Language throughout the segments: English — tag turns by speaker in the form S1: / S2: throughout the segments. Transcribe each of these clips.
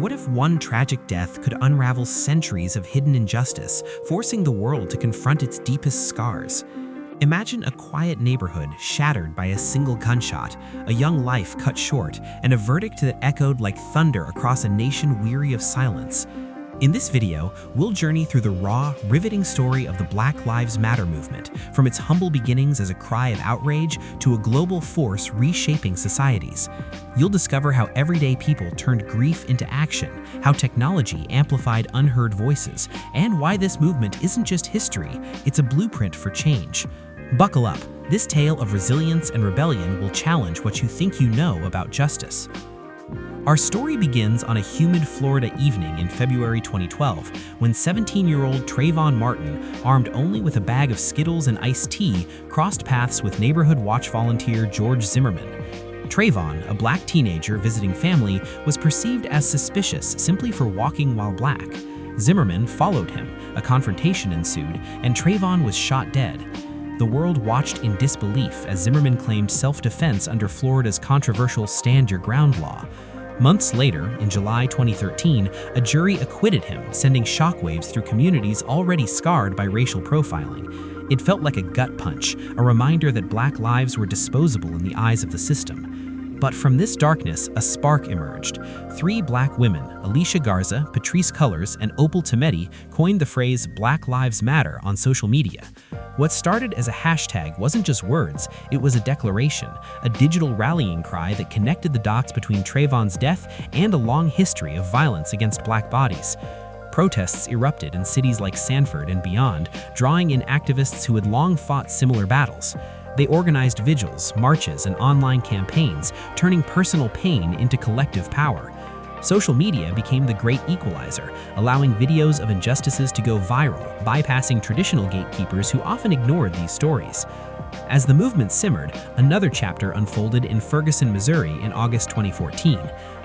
S1: What if one tragic death could unravel centuries of hidden injustice, forcing the world to confront its deepest scars? Imagine a quiet neighborhood shattered by a single gunshot, a young life cut short, and a verdict that echoed like thunder across a nation weary of silence. In this video, we'll journey through the raw, riveting story of the Black Lives Matter movement, from its humble beginnings as a cry of outrage to a global force reshaping societies. You'll discover how everyday people turned grief into action, how technology amplified unheard voices, and why this movement isn't just history, it's a blueprint for change. Buckle up. This tale of resilience and rebellion will challenge what you think you know about justice. Our story begins on a humid Florida evening in February 2012, when 17-year-old Trayvon Martin, armed only with a bag of Skittles and iced tea, crossed paths with neighborhood watch volunteer George Zimmerman. Trayvon, a black teenager visiting family, was perceived as suspicious simply for walking while black. Zimmerman followed him, a confrontation ensued, and Trayvon was shot dead. The world watched in disbelief as Zimmerman claimed self-defense under Florida's controversial Stand Your Ground law. Months later, in July 2013, a jury acquitted him, sending shockwaves through communities already scarred by racial profiling. It felt like a gut punch, a reminder that black lives were disposable in the eyes of the system. But from this darkness, a spark emerged. 3 black women, Alicia Garza, Patrisse Cullors, and Opal Tometi, coined the phrase Black Lives Matter on social media. What started as a hashtag wasn't just words, it was a declaration, a digital rallying cry that connected the dots between Trayvon's death and a long history of violence against black bodies. Protests erupted in cities like Sanford and beyond, drawing in activists who had long fought similar battles. They organized vigils, marches, and online campaigns, turning personal pain into collective power. Social media became the great equalizer, allowing videos of injustices to go viral, bypassing traditional gatekeepers who often ignored these stories. As the movement simmered, another chapter unfolded in Ferguson, Missouri in August 2014.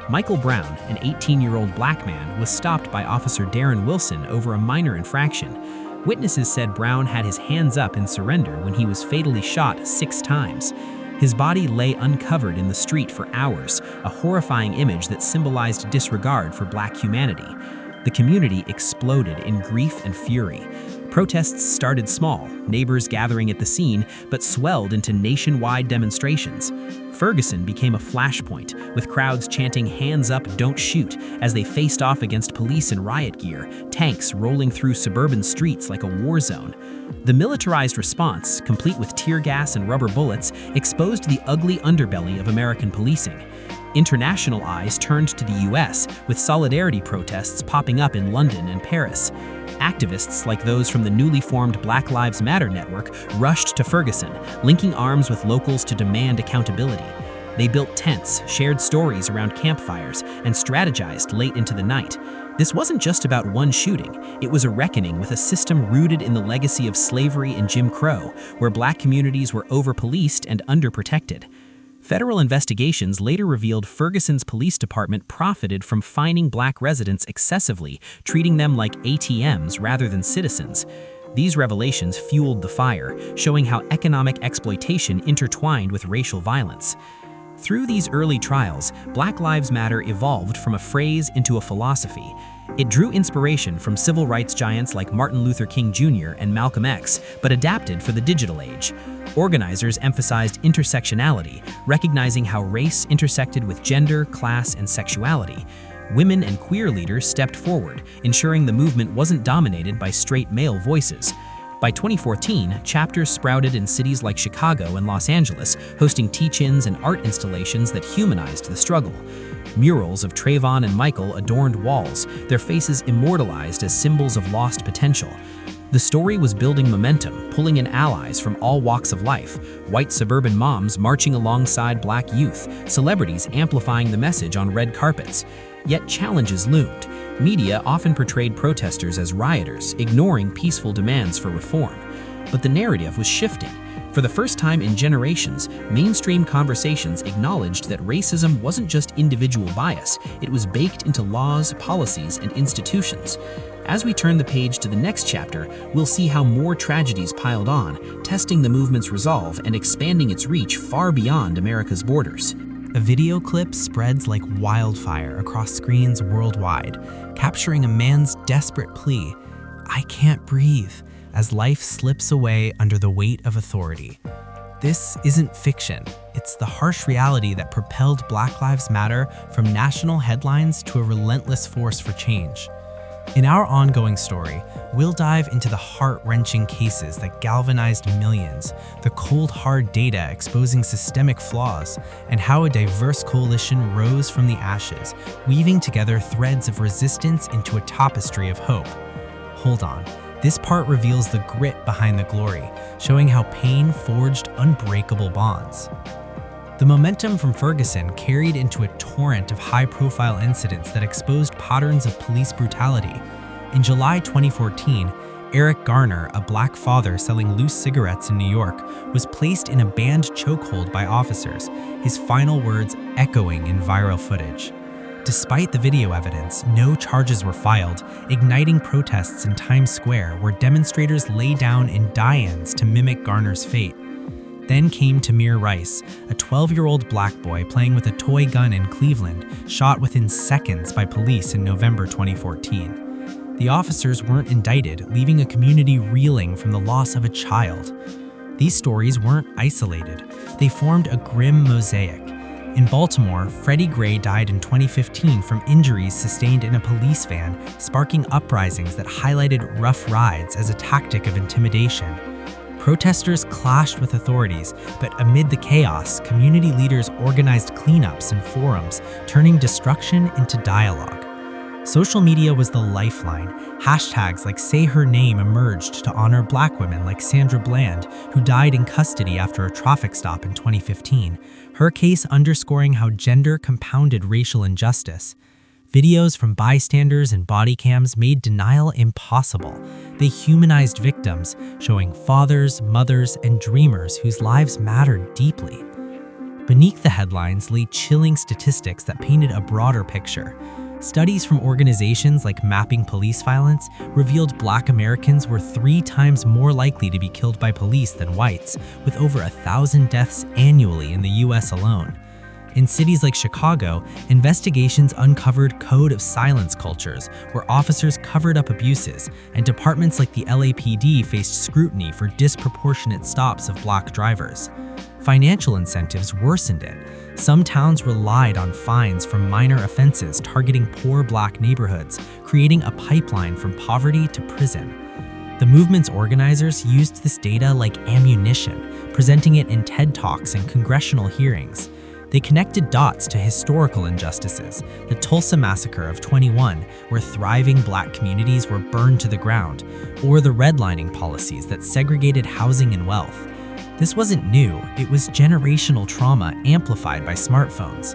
S1: Michael Brown, an 18-year-old black man, was stopped by Officer Darren Wilson over a minor infraction. Witnesses said Brown had his hands up in surrender when he was fatally shot 6 times. His body lay uncovered in the street for hours, a horrifying image that symbolized disregard for black humanity. The community exploded in grief and fury. Protests started small, neighbors gathering at the scene, but swelled into nationwide demonstrations. Ferguson became a flashpoint, with crowds chanting "Hands up, don't shoot," as they faced off against police in riot gear, tanks rolling through suburban streets like a war zone. The militarized response, complete with tear gas and rubber bullets, exposed the ugly underbelly of American policing. International eyes turned to the US, with solidarity protests popping up in London and Paris. Activists like those from the newly formed Black Lives Matter network rushed to Ferguson, linking arms with locals to demand accountability. They built tents, shared stories around campfires, and strategized late into the night. This wasn't just about one shooting, it was a reckoning with a system rooted in the legacy of slavery and Jim Crow, where black communities were over-policed and underprotected. Federal investigations later revealed Ferguson's police department profited from fining black residents excessively, treating them like ATMs rather than citizens. These revelations fueled the fire, showing how economic exploitation intertwined with racial violence. Through these early trials, Black Lives Matter evolved from a phrase into a philosophy. It drew inspiration from civil rights giants like Martin Luther King Jr. and Malcolm X, but adapted for the digital age. Organizers emphasized intersectionality, recognizing how race intersected with gender, class, and sexuality. Women and queer leaders stepped forward, ensuring the movement wasn't dominated by straight male voices. By 2014, chapters sprouted in cities like Chicago and Los Angeles, hosting teach-ins and art installations that humanized the struggle. Murals of Trayvon and Michael adorned walls, their faces immortalized as symbols of lost potential. The story was building momentum, pulling in allies from all walks of life, white suburban moms marching alongside black youth, celebrities amplifying the message on red carpets. Yet challenges loomed. Media often portrayed protesters as rioters, ignoring peaceful demands for reform. But the narrative was shifting. For the first time in generations, mainstream conversations acknowledged that racism wasn't just individual bias, it was baked into laws, policies, and institutions. As we turn the page to the next chapter, we'll see how more tragedies piled on, testing the movement's resolve and expanding its reach far beyond America's borders. A video clip spreads like wildfire across screens worldwide, capturing a man's desperate plea, "I can't breathe," as life slips away under the weight of authority. This isn't fiction. It's the harsh reality that propelled Black Lives Matter from national headlines to a relentless force for change. In our ongoing story, we'll dive into the heart-wrenching cases that galvanized millions, the cold, hard data exposing systemic flaws, and how a diverse coalition rose from the ashes, weaving together threads of resistance into a tapestry of hope. Hold on. This part reveals the grit behind the glory, showing how pain forged unbreakable bonds. The momentum from Ferguson carried into a torrent of high-profile incidents that exposed patterns of police brutality. In July 2014, Eric Garner, a Black father selling loose cigarettes in New York, was placed in a banned chokehold by officers, his final words echoing in viral footage. Despite the video evidence, no charges were filed, igniting protests in Times Square where demonstrators lay down in die-ins to mimic Garner's fate. Then came Tamir Rice, a 12-year-old Black boy playing with a toy gun in Cleveland, shot within seconds by police in November 2014. The officers weren't indicted, leaving a community reeling from the loss of a child. These stories weren't isolated. They formed a grim mosaic. In Baltimore, Freddie Gray died in 2015 from injuries sustained in a police van, sparking uprisings that highlighted rough rides as a tactic of intimidation. Protesters clashed with authorities, but amid the chaos, community leaders organized cleanups and forums, turning destruction into dialogue. Social media was the lifeline. Hashtags like Say Her Name emerged to honor Black women like Sandra Bland, who died in custody after a traffic stop in 2015, her case underscoring how gender compounded racial injustice. Videos from bystanders and body cams made denial impossible. They humanized victims, showing fathers, mothers, and dreamers whose lives mattered deeply. Beneath the headlines lay chilling statistics that painted a broader picture. Studies from organizations like Mapping Police Violence revealed Black Americans were 3 times more likely to be killed by police than whites, with over 1,000 deaths annually in the US alone. In cities like Chicago, investigations uncovered code of silence cultures where officers covered up abuses, and departments like the LAPD faced scrutiny for disproportionate stops of Black drivers. Financial incentives worsened it. Some towns relied on fines for minor offenses targeting poor Black neighborhoods, creating a pipeline from poverty to prison. The movement's organizers used this data like ammunition, presenting it in TED Talks and congressional hearings. They connected dots to historical injustices, the Tulsa Massacre of '21, where thriving Black communities were burned to the ground, or the redlining policies that segregated housing and wealth. This wasn't new, it was generational trauma amplified by smartphones.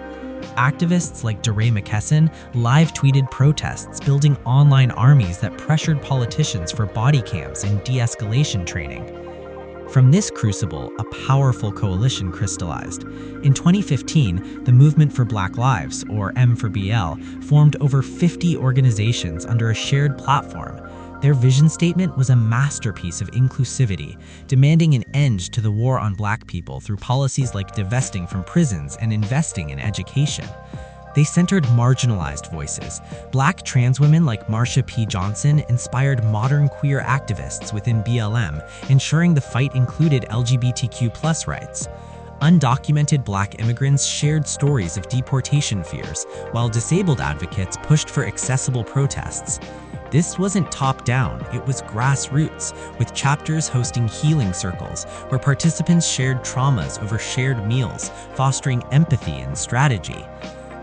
S1: Activists like DeRay McKesson live-tweeted protests, building online armies that pressured politicians for body cams and de-escalation training. From this crucible, a powerful coalition crystallized. In 2015, the Movement for Black Lives, or M4BL, formed over 50 organizations under a shared platform. Their vision statement was a masterpiece of inclusivity, demanding an end to the war on Black people through policies like divesting from prisons and investing in education. They centered marginalized voices. Black trans women like Marsha P. Johnson inspired modern queer activists within BLM, ensuring the fight included LGBTQ+ rights. Undocumented Black immigrants shared stories of deportation fears, while disabled advocates pushed for accessible protests. This wasn't top-down, it was grassroots, with chapters hosting healing circles where participants shared traumas over shared meals, fostering empathy and strategy.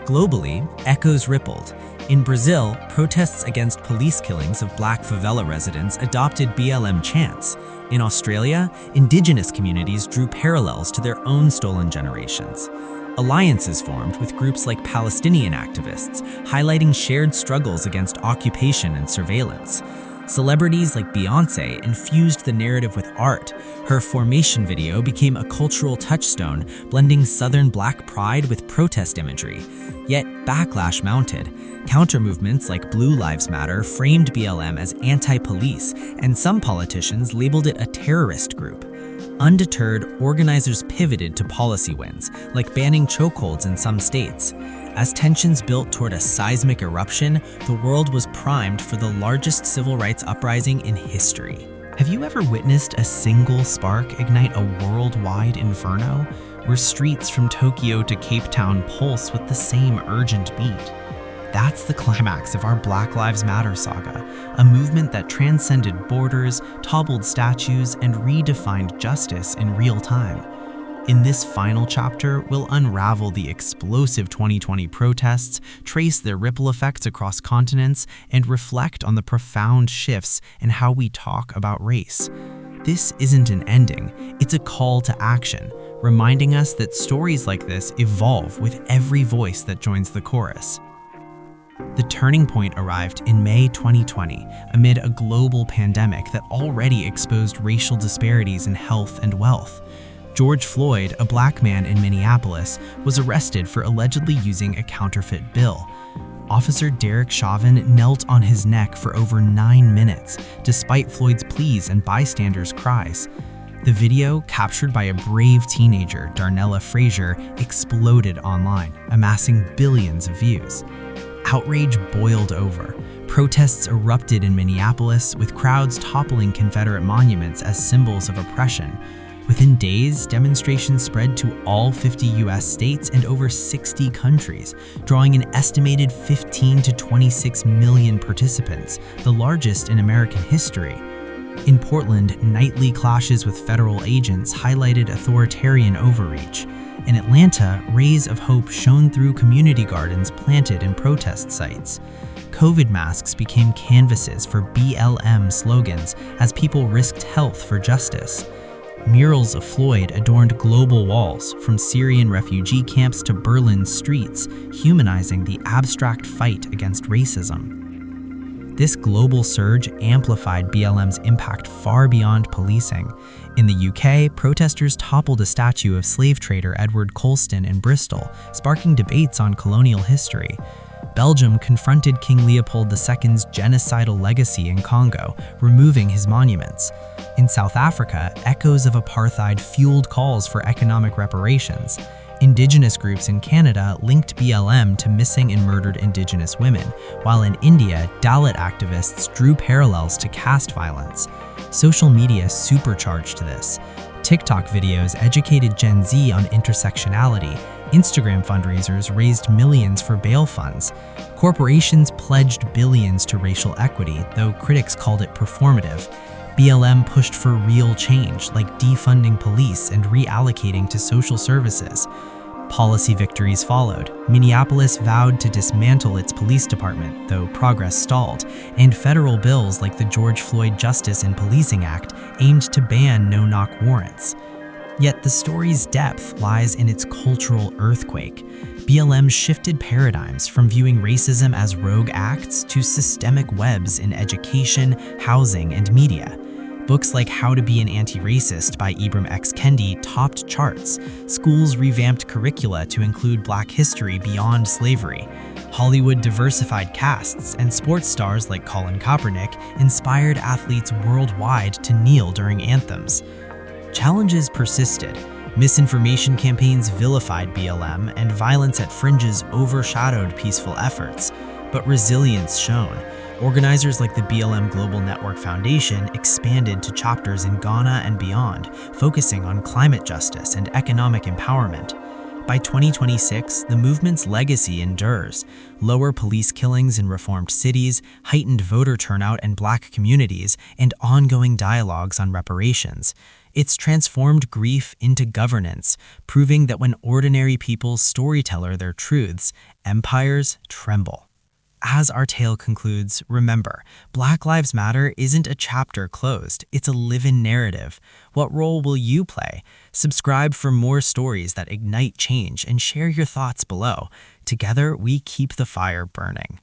S1: Globally, echoes rippled. In Brazil, protests against police killings of Black favela residents adopted BLM chants. In Australia, Indigenous communities drew parallels to their own stolen generations. Alliances formed with groups like Palestinian activists, highlighting shared struggles against occupation and surveillance. Celebrities like Beyoncé infused the narrative with art. Her Formation video became a cultural touchstone, blending Southern Black pride with protest imagery. Yet backlash mounted. Counter-movements like Blue Lives Matter framed BLM as anti-police, and some politicians labeled it a terrorist group.
S2: Undeterred, organizers pivoted to policy wins, like banning chokeholds in some states. As tensions built toward a seismic eruption, the world was primed for the largest civil rights uprising in history.
S1: Have you ever witnessed a single spark ignite a worldwide inferno, where streets from Tokyo to Cape Town pulse with the same urgent beat? That's the climax of our Black Lives Matter saga, a movement that transcended borders, toppled statues, and redefined justice in real time. In this final chapter, we'll unravel the explosive 2020 protests, trace their ripple effects across continents, and reflect on the profound shifts in how we talk about race. This isn't an ending, it's a call to action, reminding us that stories like this evolve with every voice that joins the chorus. The turning point arrived in May 2020 amid a global pandemic that already exposed racial disparities in health and wealth. George Floyd, a black man in Minneapolis, was arrested for allegedly using a counterfeit bill. Officer Derek Chauvin knelt on his neck for over 9 minutes, despite Floyd's pleas and bystanders' cries. The video, captured by a brave teenager, Darnella Frazier, exploded online, amassing billions of views. Outrage boiled over. Protests erupted in Minneapolis, with crowds toppling Confederate monuments as symbols of oppression. Within days, demonstrations spread to all 50 U.S. states and over 60 countries, drawing an estimated 15 to 26 million participants, the largest in American history. In Portland, nightly clashes with federal agents highlighted authoritarian overreach. In Atlanta, rays of hope shone through community gardens planted in protest sites. COVID masks became canvases for BLM slogans as people risked health for justice. Murals of Floyd adorned global walls, from Syrian refugee camps to Berlin streets, humanizing the abstract fight against racism. This global surge amplified BLM's impact far beyond policing. In the UK, protesters toppled a statue of slave trader Edward Colston in Bristol, sparking debates on colonial history. Belgium confronted King Leopold II's genocidal legacy in Congo, removing his monuments. In South Africa, echoes of apartheid fueled calls for economic reparations. Indigenous groups in Canada linked BLM to missing and murdered Indigenous women, while in India, Dalit activists drew parallels to caste violence. Social media supercharged this. TikTok videos educated Gen Z on intersectionality. Instagram fundraisers raised millions for bail funds. Corporations pledged billions to racial equity, though critics called it performative. BLM pushed for real change, like defunding police and reallocating to social services. Policy victories followed. Minneapolis vowed to dismantle its police department, though progress stalled, and federal bills like the George Floyd Justice in Policing Act aimed to ban no-knock warrants. Yet the story's depth lies in its cultural earthquake. BLM shifted paradigms from viewing racism as rogue acts to systemic webs in education, housing, and media. Books like How to Be an Anti-Racist by Ibram X. Kendi topped charts. Schools revamped curricula to include Black history beyond slavery. Hollywood diversified casts, and sports stars like Colin Kaepernick inspired athletes worldwide to kneel during anthems. Challenges persisted. Misinformation campaigns vilified BLM, and violence at fringes overshadowed peaceful efforts. But resilience shone. Organizers like the BLM Global Network Foundation expanded to chapters in Ghana and beyond, focusing on climate justice and economic empowerment. By 2026, the movement's legacy endures. Lower police killings in reformed cities, heightened voter turnout in Black communities, and ongoing dialogues on reparations. It's transformed grief into governance, proving that when ordinary people storytell their truths, empires tremble. As our tale concludes, remember, Black Lives Matter isn't a chapter closed, it's a living narrative. What role will you play? Subscribe for more stories that ignite change and share your thoughts below. Together, we keep the fire burning.